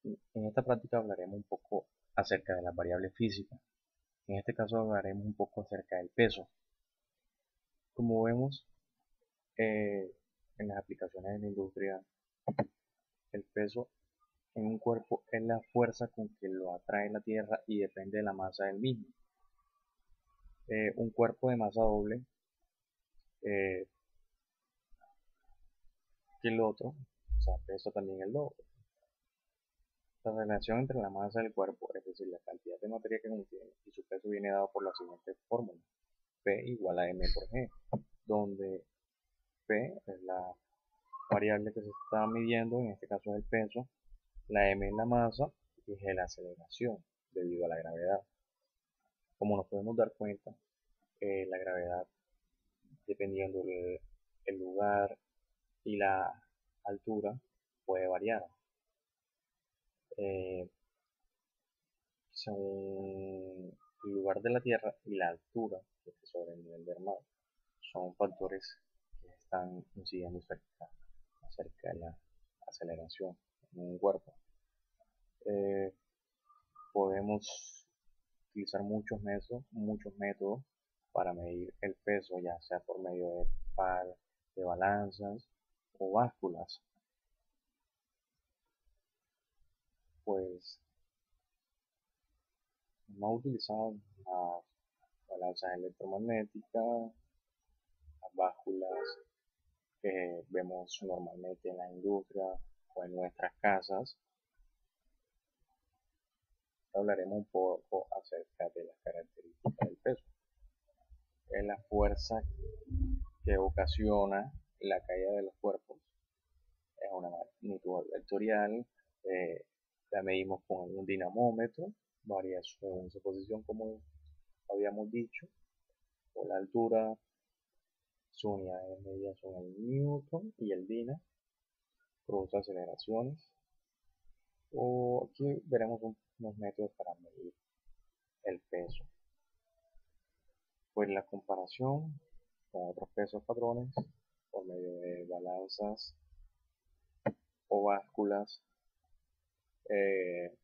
En esta práctica hablaremos un poco acerca de las variables físicas. En este caso hablaremos un poco acerca del peso. Como vemos eh, en las aplicaciones de la industria, el peso en un cuerpo es la fuerza con que lo atrae la Tierra y depende de la masa del mismo. Un cuerpo de masa doble eh, que el otro, o sea, pesa también el doble. La relación entre la masa del cuerpo, es decir, la cantidad de materia que contiene, y su peso viene dado por la siguiente fórmula: P igual a M por G, donde P es la variable que se está midiendo, en este caso es el peso, la M es la masa y G es la aceleración debido a la gravedad. Como nos podemos dar cuenta, la gravedad, dependiendo el lugar y la altura, puede variar. Eh, Según el lugar de la Tierra y la altura que esté sobre el nivel del mar, son factores que están incidiendo acerca de la aceleración en un cuerpo. Eh, Podemos utilizar muchos métodos para medir el peso, ya sea por medio de balanzas o básculas. Pues hemos utilizado las balanzas electromagnéticas, las básculas que vemos normalmente en la industria o en nuestras casas. Hablaremos un poco acerca de las características del peso. Es la fuerza que ocasiona la caída de los cuerpos. Es una magnitud vectorial. eh, la medimos con un dinamómetro, varía según su posición, como habíamos dicho, por la altura. Sus unidades de medida son el newton y el dina. Produce aceleraciones. O aquí veremos unos métodos para medir el peso. Pues la comparación con otros pesos patrones por medio de balanzas o básculas, eh,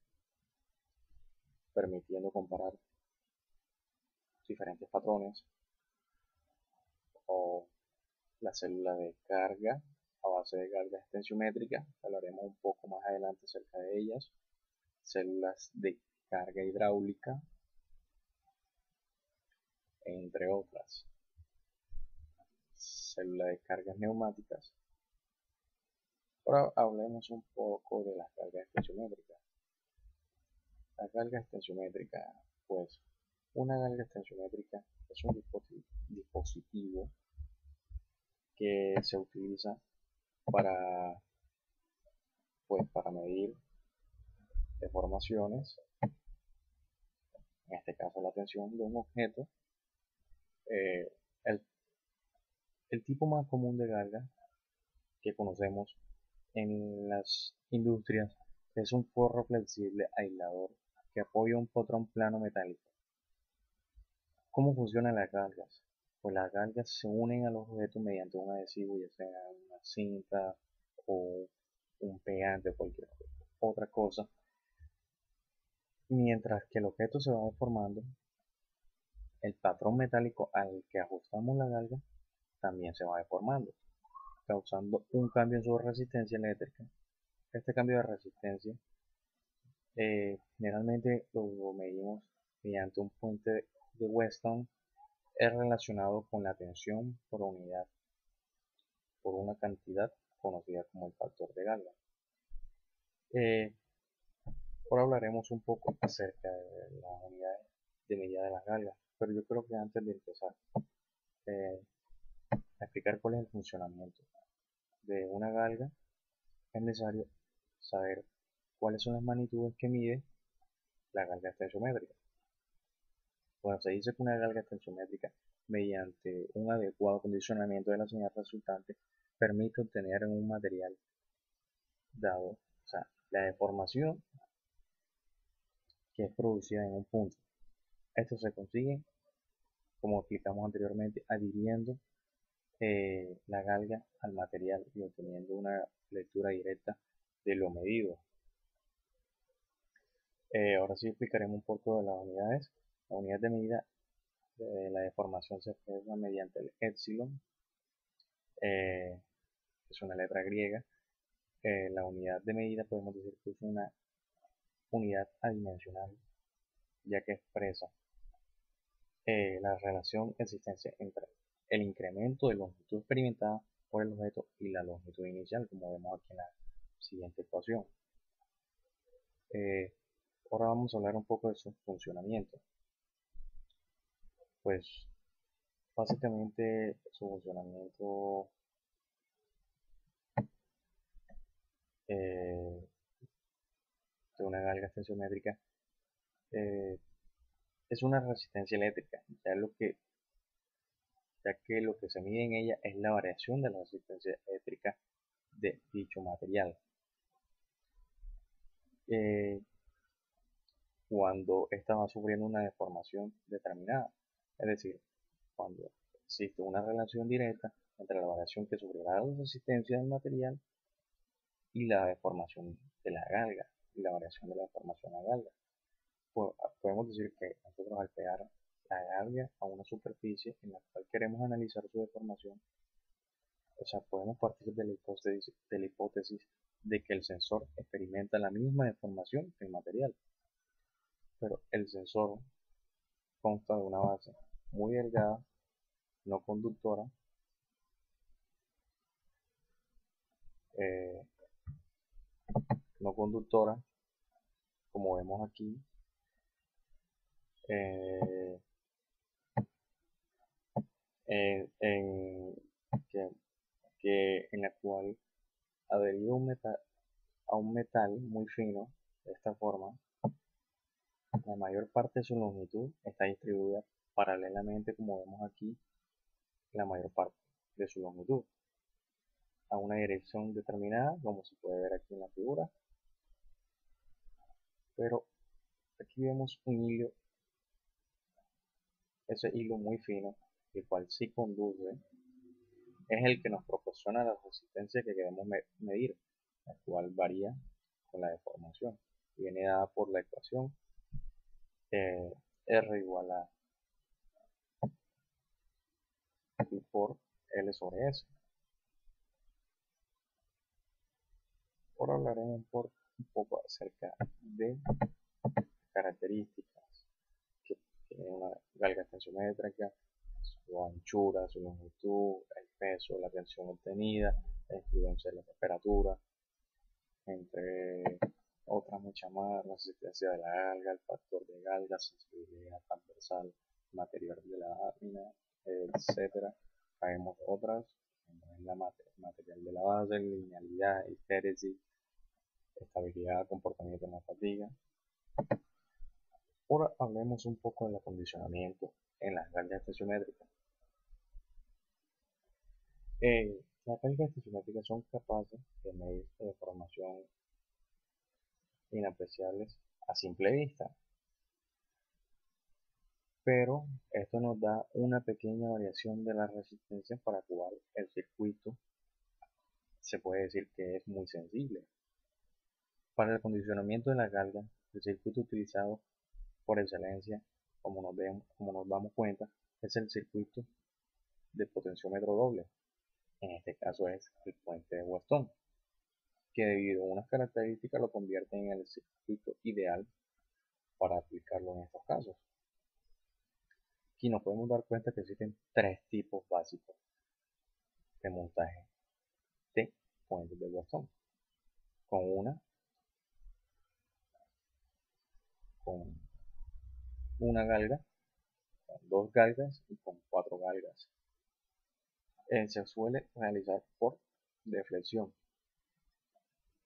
permitiendo comparar diferentes patrones, o la célula de carga a base de cargas tensiométricas, hablaremos un poco más adelante acerca de ellas, células de carga hidráulica, entre otras, células de cargas neumáticas. Ahora hablemos un poco de las cargas tensiométricas. La carga tensiométrica, pues una carga tensiométrica es un dispositivo que se utiliza para, para medir deformaciones, en este caso la tensión de un objeto. Eh, el, el tipo más común de carga que conocemos en las industrias es un forro flexible aislador que apoya un patrón plano metálico. ¿Cómo funcionan las galgas? Pues las galgas se unen a los objetos mediante un adhesivo, ya sea una cinta o un pegante o cualquier otra cosa. Mientras que el objeto se va deformando, el patrón metálico al que ajustamos la galga también se va deformando, causando un cambio en su resistencia eléctrica. Este cambio de resistencia generalmente lo medimos mediante un puente de Weston. Es relacionado con la tensión por unidad por una cantidad conocida como el factor de Gauss. Eh, Ahora hablaremos un poco acerca de las unidades de medida de las galgas, pero yo creo que antes de empezar eh, a explicar cuál es el funcionamiento de una galga, es necesario saber cuáles son las magnitudes que mide la galga tensiométrica. Cuando se dice que una galga tensiométrica, mediante un adecuado condicionamiento de la señal resultante, permite obtener en un material dado, o sea, la deformación que es producida en un punto. Esto se consigue, como explicamos anteriormente, adhiriendo la galga al material y obteniendo una lectura directa de lo medido. Ahora sí explicaremos un poco de las unidades. La unidad de medida de la deformación se expresa mediante el épsilon, que es una letra griega. La unidad de medida podemos decir que es una unidad adimensional, ya que expresa la relación existencia entre el incremento de longitud experimentada por el objeto y la longitud inicial, como vemos aquí en la siguiente ecuación. Eh, Ahora vamos a hablar un poco de su funcionamiento. Pues básicamente su funcionamiento de una galga tensiométrica eh, es una resistencia eléctrica, ya que lo que se mide en ella es la variación de la resistencia eléctrica de dicho material. Eh, Cuando ésta va sufriendo una deformación determinada, es decir, cuando existe una relación directa entre la variación que sufrirá la resistencia del material y la deformación de la galga, y la variación de la deformación de la galga. Podemos decir que nosotros al pegar la galga a una superficie en la cual queremos analizar su deformación, o sea, podemos partir de la hipótesis de que el sensor experimenta la misma deformación que el material, pero el sensor consta de una base muy delgada, no conductora, eh, no conductora, como vemos aquí, eh, en, que, en la cual adherido a un metal muy fino, de esta forma, la mayor parte de su longitud está distribuida paralelamente, como vemos aquí, la mayor parte de su longitud a una dirección determinada, como se puede ver aquí en la figura, pero aquí vemos un hilo, ese hilo muy fino, el cual sí conduce, es el que nos proporciona la resistencia que queremos medir, la cual varía con la deformación. Viene dada por la ecuación R igual a I por L sobre S. Ahora hablaremos un poco acerca de características que tiene una galga tensiométrica, su anchura, su longitud, el peso, la tensión obtenida, la influencia de la temperatura, entre otras muchas más, la resistencia de la galga, el factor de galga, sensibilidad transversal, material de la lámina, etcétera. Traemos otras, como es material de la base, linealidad, histéresis, estabilidad, comportamiento en la fatiga. Ahora hablemos un poco del acondicionamiento en las galgas tensiométricas. Las galgas tensiométricas son capaces de medir deformación inapreciables a simple vista, pero esto nos da una pequeña variación de la resistencia para cual el circuito se puede decir que es muy sensible. Para el acondicionamiento de la galga, el circuito utilizado por excelencia, como nos damos cuenta, es el circuito de potenciómetro doble. En este caso es el puente de Weston, que debido a unas características lo convierte en el circuito ideal para aplicarlo en estos casos. Aquí nos podemos dar cuenta que existen tres tipos básicos de montaje de puentes de Weston, con con una galga, con dos galgas y con cuatro galgas. Se suele realizar por deflexión.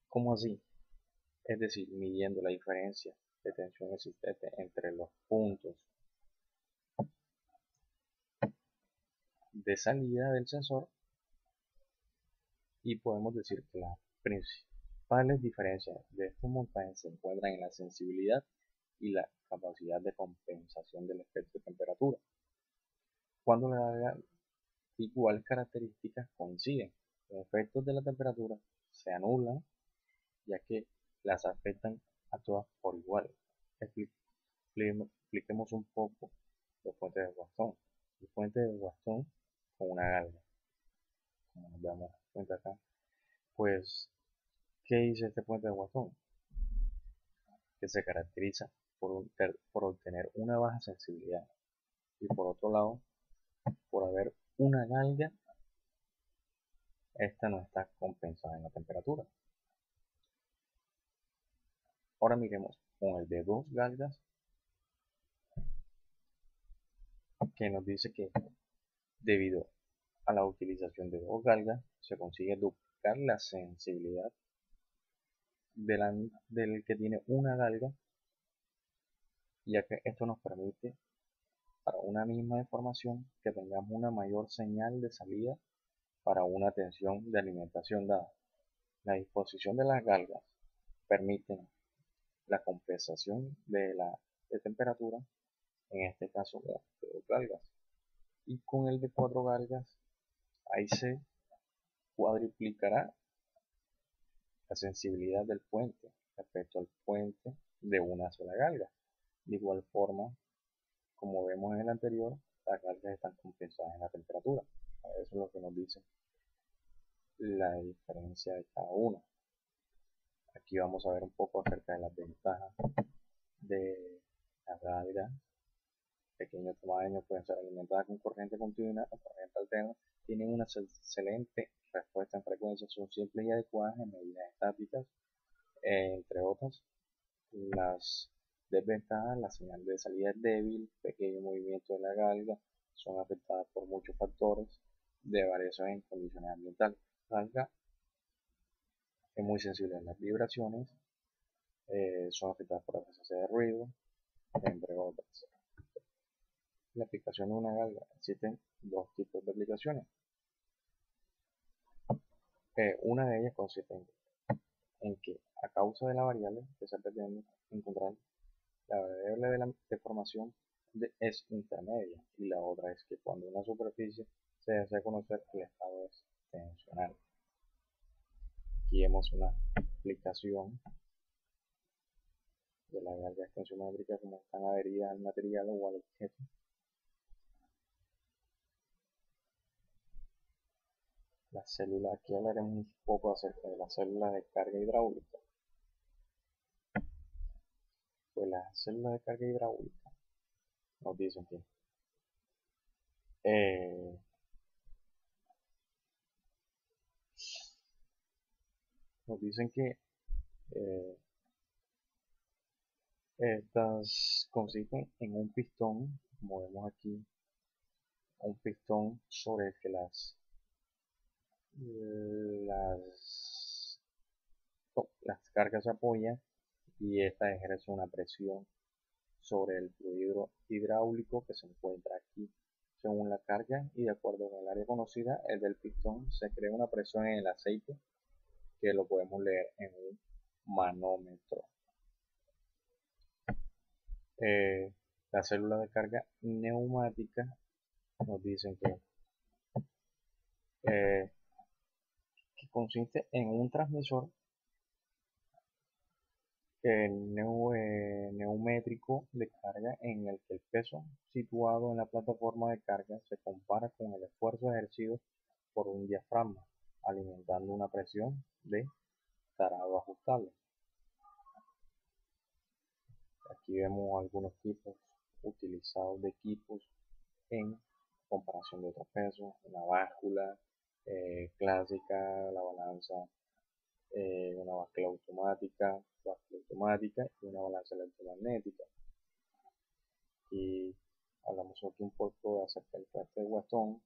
¿Cómo así? Es decir, midiendo la diferencia de tensión existente entre los puntos de salida del sensor, y podemos decir que las principales diferencias de estos montajes se encuentran en la sensibilidad y la capacidad de compensación del efecto de temperatura. Cuando las iguales características coinciden, los efectos de la temperatura se anulan, ya que las afectan a todas por igual. expliquemos un poco los puentes de Wasson. El puente de Wasson con una galga, como nos damos cuenta acá. Pues, ¿qué dice este puente de Wasson? Que se caracteriza por obtener una baja sensibilidad y por otro lado, por haber una galga, esta no está compensada en la temperatura. Ahora miremos con el de dos galgas, que nos dice que debido a la utilización de dos galgas se consigue duplicar la sensibilidad del que tiene una galga, ya que esto nos permite para una misma deformación que tengamos una mayor señal de salida para una tensión de alimentación dada. La disposición de las galgas permite la compensación de temperatura, en este caso de dos galgas, y con el de cuatro galgas ahí se cuadriplicará la sensibilidad del puente respecto al puente de una sola galga. De igual forma, como vemos en el anterior, las galgas están compensadas en la temperatura. Eso es lo que nos dice la diferencia de cada una. Aquí vamos a ver un poco acerca de las ventajas de las galgas. Pequeños tamaños, pueden ser alimentadas con corriente continua o corriente alterna, tienen una excelente respuesta en frecuencia, son simples y adecuadas en medidas estáticas, entre otras. Las desventajas: la señal de salida es débil, pequeño movimiento de la galga, son afectadas por muchos factores de variación en condiciones ambientales. La galga es muy sensible a las vibraciones, son afectadas por la presencia de ruido, entre otras. La aplicación de una galga: existen dos tipos de aplicaciones. Una de ellas consiste en que, a causa de la variable que se pretende encontrar, la variable de la deformación es intermedia, y la otra es que cuando una superficie se desea conocer, el estado es tensional. Aquí vemos una aplicación de la galga tensiométrica, como están adheridas al material o al objeto. Las células, aquí hablaremos un poco acerca de las células de carga hidráulica. Pues las células de carga hidráulica nos dicen que eh, eh, estas consisten en un pistón, como vemos aquí, un pistón sobre el que las cargas se apoyan, y esta ejerce una presión sobre el fluido hidráulico que se encuentra aquí. Según la carga y de acuerdo con el área conocida, el del pistón, se crea una presión en el aceite, que lo podemos leer en un manómetro. Las células de carga neumática nos dicen que consiste en un transmisor neumétrico de carga, en el que el peso situado en la plataforma de carga se compara con el esfuerzo ejercido por un diafragma, alimentando una presión de tarado ajustable. Aquí vemos algunos tipos utilizados de equipos en comparación de otros pesos: una báscula clásica, la balanza, una báscula automática y una balanza electromagnética. Y hablamos aquí un poco acerca del puente de Wasson,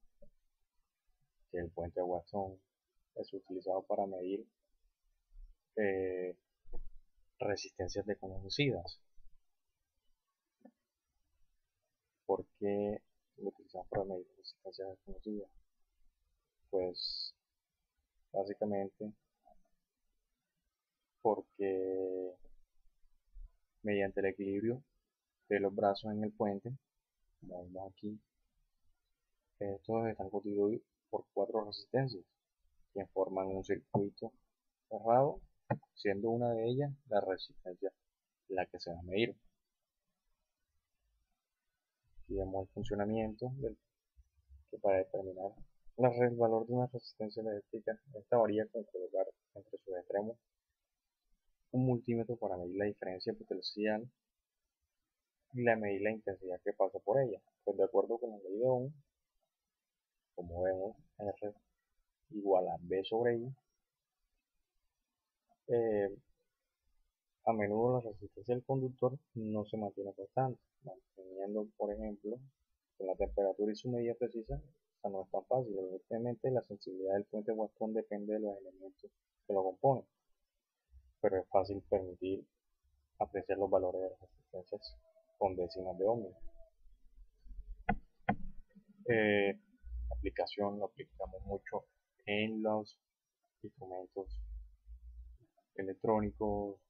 que el puente de Wasson es utilizado para medir eh, resistencias desconocidas. ¿Por qué lo utilizamos para medir resistencias desconocidas? Pues básicamente porque mediante el equilibrio de los brazos en el puente, como vemos aquí, estos están constituidos por cuatro resistencias que forman un circuito cerrado, siendo una de ellas la resistencia la que se va a medir. Aquí vemos el funcionamiento que para determinar el valor de una resistencia eléctrica, esta varía con colocar entre sus extremos un multímetro para medir la diferencia potencial y medir la intensidad que pasa por ella. Pues de acuerdo con la ley de Ohm, como vemos, R igual a B sobre I, eh, a menudo la resistencia del conductor no se mantiene constante, manteniendo, por ejemplo, con la temperatura y su medida precisa, esta no es tan fácil. Evidentemente, la sensibilidad del puente Weston depende de los elementos que lo componen, pero es fácil permitir apreciar los valores de las resistencias con décimas de ohm. Aplicación lo aplicamos mucho en los instrumentos electrónicos,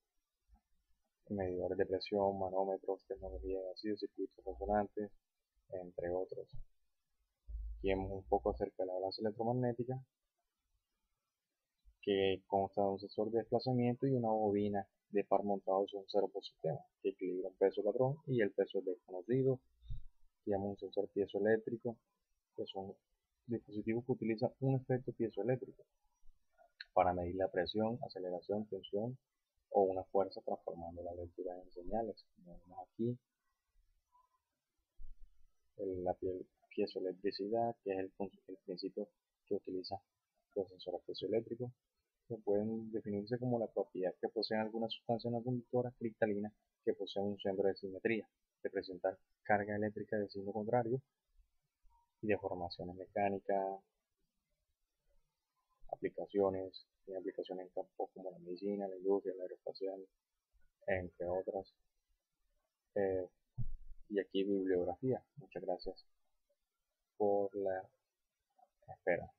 medidores de presión, manómetros, tecnología de ácidos, circuitos resonantes, entre otros. Aquí vemos un poco acerca de la balanza electromagnética, que consta de un sensor de desplazamiento y una bobina de par montados en un servosistema que equilibra un peso ladrón y el peso desconocido. Aquí vemos un sensor piezoeléctrico, que es un dispositivo que utiliza un efecto piezoeléctrico para medir la presión, aceleración, tensión o una fuerza, transformando la lectura en señales. Como vemos aquí, la piezoelectricidad, que es el principio que utiliza los sensores piezoeléctricos, que pueden definirse como la propiedad que poseen algunas sustancias no conductoras cristalinas que poseen un centro de simetría, de presentar carga eléctrica de signo contrario y deformaciones mecánicas, tiene aplicaciones en campos como la medicina, la industria, la aeroespacial, entre otras. Eh, y aquí bibliografía. Muchas gracias por la espera.